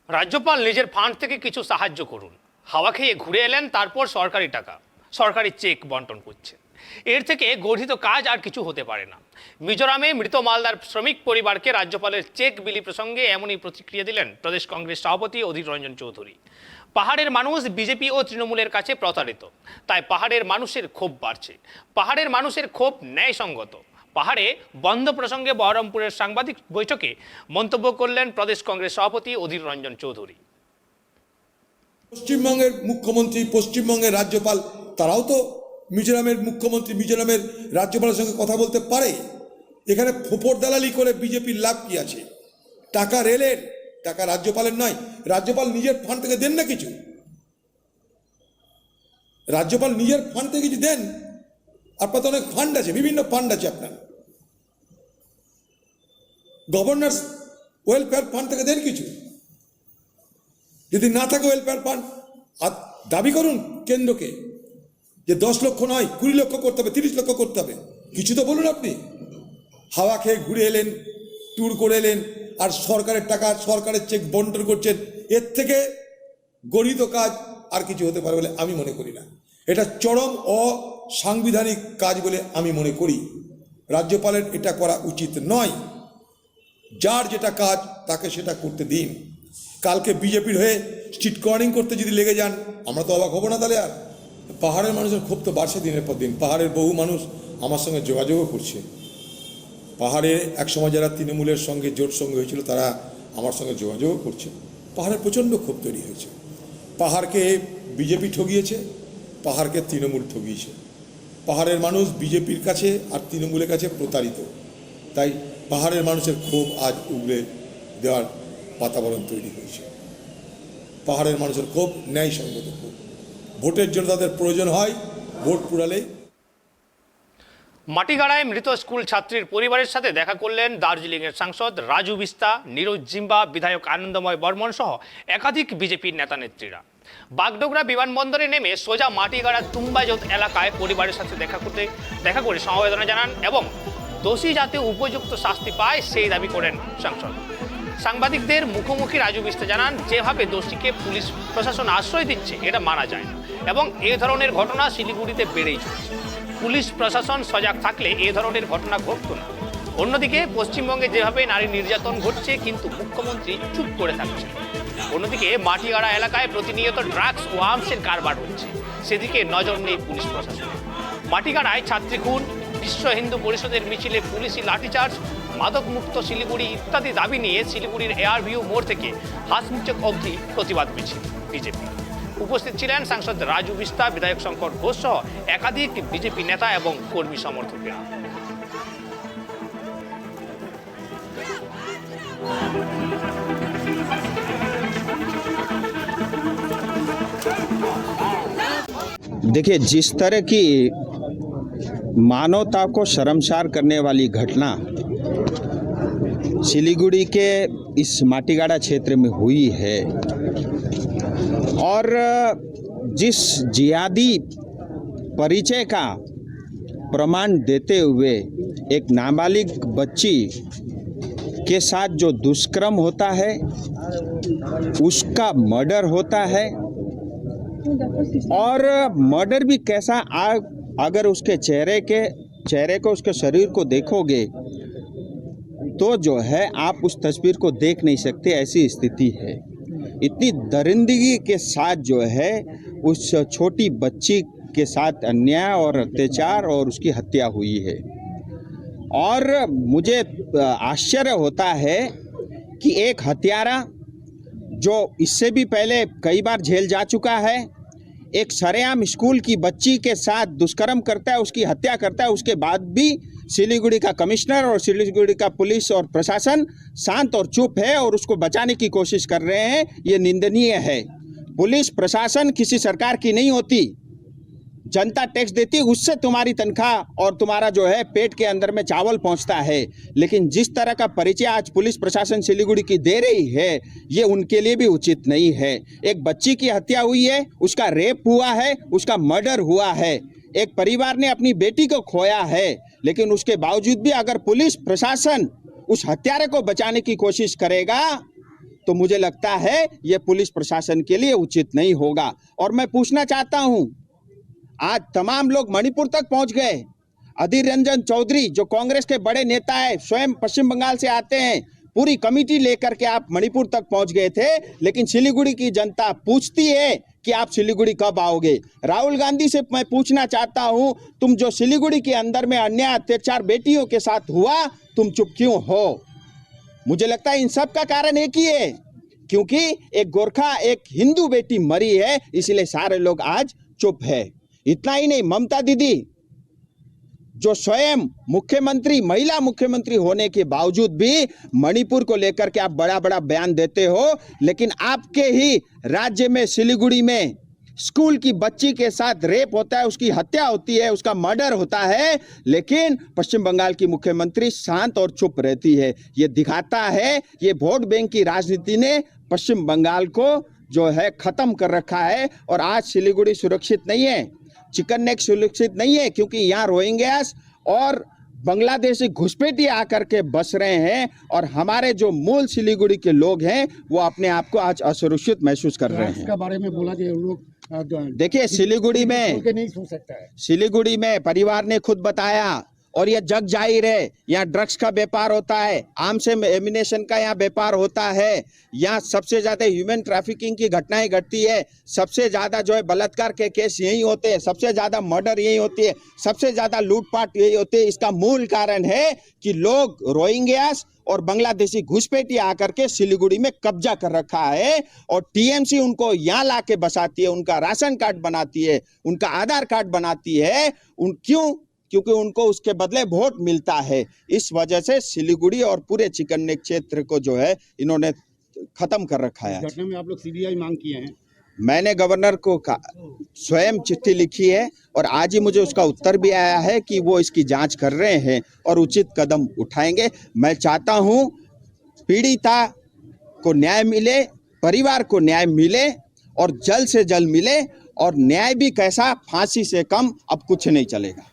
রাজ্যপাল নিজের ফান্ড থেকে কিছু সাহায্য করুন, হাওয়া খেয়ে ঘুরে এলেন, তারপর সরকারি টাকা সরকারি চেক বন্টন করছে। এর থেকে গর্হিত কাজ আর কিছু হতে পারে না। মিজোরামে মৃত মালদার শ্রমিক পরিবারকে রাজ্যপালের চেক বিলি প্রসঙ্গে এমনই প্রতিক্রিয়া দিলেন প্রদেশ কংগ্রেস সভাপতি অধীর রঞ্জন চৌধুরী। পাহাড়ের মানুষ বিজেপি ও তৃণমূলের কাছে প্রতারিত, তাই পাহাড়ের মানুষের ক্ষোভ বাড়ছে। পাহাড়ের মানুষের ক্ষোভ ন্যায়সঙ্গত। পাহাড়ে বন্ধ প্রসঙ্গে বহরমপুরের সাংবাদিক বৈঠকে মন্তব্য করলেন প্রদেশ কংগ্রেস সভাপতি অধীর রঞ্জন চৌধুরী। পশ্চিমবঙ্গের মুখ্যমন্ত্রী, পশ্চিমবঙ্গের রাজ্যপাল, তারাও তো মিজোরামের মুখ্যমন্ত্রী, মিজোরামের রাজ্যপালের সঙ্গে কথা বলতে পারে। এখানে ফোপর দালালি করে বিজেপির লাভ কি আছে? টাকা রেলের, টাকা রাজ্যপালের নয়। রাজ্যপাল নিজের ফান্ড থেকে দেন না কিছু, রাজ্যপাল নিজের ফান্ড থেকে কিছু দেন। আপনার তো অনেক ফান্ড আছে, বিভিন্ন ফান্ড আছে আপনার। গভর্নর্স ওয়েলফেয়ার ফান্ড থেকে দেন কিছু। যদি না থাকে ওয়েলফেয়ার ফান্ড, দাবি করুন কেন্দ্রকে যে 10 লক্ষ নয় 20 লক্ষ করতে হবে, 30 লক্ষ করতে হবে। কিছু তো বলুন আপনি। হাওয়া খেয়ে ঘুরে এলেন, ট্যুর করে এলেন, আর সরকারের টাকা সরকারের চেক বন্টন করছেন। এর থেকে গরিত কাজ আর কিছু হতে পারে বলে আমি মনে করি না। এটা চরম অসাংবিধানিক কাজ বলে আমি মনে করি। রাজ্যপালের এটা করা উচিত নয়। যার যেটা কাজ তাকে সেটা করতে দিন। কালকে বিজেপির হয়ে স্ট্রিট কর্নিং করতে যদি লেগে যান, আমরা তো অবাক হব না তাহলে। আর পাহাড়ের মানুষের ক্ষোভ তো বাড়ছে দিনের পর দিন। পাহাড়ের বহু মানুষ আমার সঙ্গে যোগাযোগও করছে। পাহাড়ে একসময় যারা তৃণমূলের সঙ্গে জোট সঙ্গে হয়েছিল তারা আমার সঙ্গে যোগাযোগও করছে। পাহাড়ের প্রচণ্ড ক্ষোভ তৈরি হয়েছে। পাহাড়কে বিজেপি ঠগিয়েছে, পাহাড়কে তৃণমূল ঠগিয়েছে। পাহাড়ের মানুষ বিজেপির কাছে আর তৃণমূলের কাছে প্রতারিত। তাই পাহাড়ের মানুষের ক্ষোভ আজ উগড়ে দেওয়ার বাতাবরণ তৈরি হয়েছে। পাহাড়ের মানুষের ক্ষোভ ন্যায়সঙ্গত ক্ষোভ। ভোটের জন্য তাদের প্রয়োজন হয়, ভোট পুরালেই। মাটিগাড়ায় মৃত স্কুল ছাত্রীর পরিবারের সাথে দেখা করলেন দার্জিলিংয়ের সাংসদ রাজু বিস্তা, নীরজ জিম্বা, বিধায়ক আনন্দময় বর্মন সহ একাধিক বিজেপির নেতা নেত্রীরা। বাগডোগরা বিমানবন্দরে নেমে সোজা মাটিগাড়ার তুম্বাজোত এলাকায় পরিবারের সাথে দেখা করে সমবেদনা জানান এবং দোষী যাতে উপযুক্ত শাস্তি পায় সেই দাবি করেন সাংসদ। সাংবাদিকদের মুখোমুখি রাজু বিস্তা জানান, যেভাবে দোষীকে পুলিশ প্রশাসন আশ্রয় দিচ্ছে এটা মানা যায় না এবং এ ধরনের ঘটনা শিলিগুড়িতে বেড়েই চলছে। পুলিশ প্রশাসন সজাগ থাকলে এ ধরনের ঘটনা ঘটত না। অন্যদিকে পশ্চিমবঙ্গে যেভাবে নারী নির্যাতন ঘটছে কিন্তু মুখ্যমন্ত্রী চুপ করে থাকছেন। অন্যদিকে মাটিগাড়া এলাকায় প্রতিনিয়ত ড্রাগস ও আর্মসের কারবার হচ্ছে, সেদিকে নজর নেই পুলিশ প্রশাসন। মাটিগাড়ায় ছাত্রী খুন, বিশ্ব হিন্দু পরিষদের মিছিলে পুলিশি লাঠিচার্জ, মাদক মুক্ত শিলিগুড়ি ইত্যাদি দাবি নিয়ে শিলিগুড়ির এআরভিউ মোড় থেকে হাসমুচক অবধি প্রতিবাদ মিছিল বিজেপি। উপস্থিত ছিলেন সাংসদ রাজু বিস্তা, বিধায়ক শঙ্কর ঘোষ সহ একাধিক বিজেপি নেতা এবং কর্মী সমর্থকেরা। देखिए, जिस तरह की मानवता को शर्मसार करने वाली घटना सिलीगुड़ी के इस माटीगाड़ा क्षेत्र में हुई है और जिस जिहादी परिचय का प्रमाण देते हुए एक नाबालिग बच्ची के साथ जो दुष्कर्म होता है, उसका मर्डर होता है और मर्डर भी कैसा, अगर उसके चेहरे को उसके शरीर को देखोगे तो जो है आप उस तस्वीर को देख नहीं सकते, ऐसी स्थिति है। इतनी दरिंदगी के साथ जो है उस छोटी बच्ची के साथ अन्याय और अत्याचार और उसकी हत्या हुई है। और मुझे आश्चर्य होता है कि एक हत्यारा जो इससे भी पहले कई बार जेल जा चुका है, एक सरेआम स्कूल की बच्ची के साथ दुष्कर्म करता है, उसकी हत्या करता है, उसके बाद भी सिलीगुड़ी का कमिश्नर और सिलीगुड़ी का पुलिस और प्रशासन शांत और चुप है और उसको बचाने की कोशिश कर रहे हैं। ये निंदनीय है। पुलिस प्रशासन किसी सरकार की नहीं होती, जनता टैक्स देती, उससे तुम्हारी तनख्वाह और तुम्हारा जो है पेट के अंदर में चावल पहुंचता है। लेकिन जिस तरह का परिचय आज पुलिस प्रशासन सिलीगुड़ी की दे रही है, ये उनके लिए भी उचित नहीं है। एक बच्ची की हत्या हुई है, उसका रेप हुआ है, उसका मर्डर हुआ है, एक परिवार ने अपनी बेटी को खोया है, लेकिन उसके बावजूद भी अगर पुलिस प्रशासन उस हत्यारे को बचाने की कोशिश करेगा तो मुझे लगता है ये पुलिस प्रशासन के लिए उचित नहीं होगा। और मैं पूछना चाहता हूं, आज तमाम लोग मणिपुर तक पहुंच गए। अधीर रंजन चौधरी जो कांग्रेस के बड़े नेता है, स्वयं पश्चिम बंगाल से आते हैं, पूरी कमेटी लेकर के आप मणिपुर तक पहुंच गए थे, लेकिन सिलीगुड़ी की जनता पूछती है कि आप सिलीगुड़ी कब आओगे। राहुल गांधी से मैं पूछना चाहता हूं, तुम जो सिलीगुड़ी के अंदर में अन्याय अत्याचार बेटियों के साथ हुआ, तुम चुप क्यों हो? मुझे लगता है इन सब का कारण एक ही है, क्योंकि एक गोरखा, एक हिंदू बेटी मरी है, इसलिए सारे लोग आज चुप है। इतना ही नहीं, ममता दीदी जो स्वयं मुख्यमंत्री, महिला मुख्यमंत्री होने के बावजूद भी मणिपुर को लेकर के आप बड़ा बड़ा बयान देते हो, लेकिन आपके ही राज्य में सिलीगुड़ी में स्कूल की बच्ची के साथ रेप होता है, उसकी हत्या होती है, उसका मर्डर होता है, लेकिन पश्चिम बंगाल की मुख्यमंत्री शांत और चुप रहती है। ये दिखाता है ये वोट बैंक की राजनीति ने पश्चिम बंगाल को जो है खत्म कर रखा है। और आज सिलीगुड़ी सुरक्षित नहीं है, चिकन नेक सुरक्षित नहीं है, क्योंकि यहाँ रोहिंग्यास और बांग्लादेशी घुसपैठिए आकर के बस रहे हैं, और हमारे जो मूल सिलीगुड़ी के लोग हैं वो अपने आप को आज असुरक्षित महसूस कर रहे हैं। इसका बारे में बोला कि लोग देखिए, सिलीगुड़ी में नहीं सो सकता है। सिलीगुड़ी में परिवार ने खुद बताया, और यह जग जाहिर है, यहाँ ड्रग्स का व्यापार होता है, आर्म्स एम्यूनेशन का यहाँ व्यापार होता है, यहाँ सबसे ज्यादा ह्यूमन ट्रैफिकिंग की घटनाएं घटती है, सबसे ज्यादा जो है बलात्कार के केस यही होते हैं, सबसे ज्यादा मर्डर यही होती है, सबसे ज्यादा लूटपाट यही होती है। इसका मूल कारण है कि लोग रोहिंग्यास और बांग्लादेशी घुसपैठिए आकर के सिलीगुड़ी में कब्जा कर रखा है, और टीएमसी उनको यहाँ ला के बसाती है, उनका राशन कार्ड बनाती है, उनका आधार कार्ड बनाती है। क्यों? क्योंकि उनको उसके बदले वोट मिलता है। इस वजह से सिलीगुड़ी और पूरे चिकन नेक क्षेत्र को जो है इन्होंने खत्म कर रखा है। इस घटना में आप लोग सीबीआई मांग किए हैं? मैंने गवर्नर को स्वयं चिट्ठी लिखी है, और आज ही मुझे उसका उत्तर भी आया है कि वो इसकी जांच कर रहे हैं और उचित कदम उठाएंगे। मैं चाहता हूं पीड़िता को न्याय मिले, परिवार को न्याय मिले, और जल्द से जल्द मिले, और न्याय भी कैसा, फांसी से कम अब कुछ नहीं चलेगा।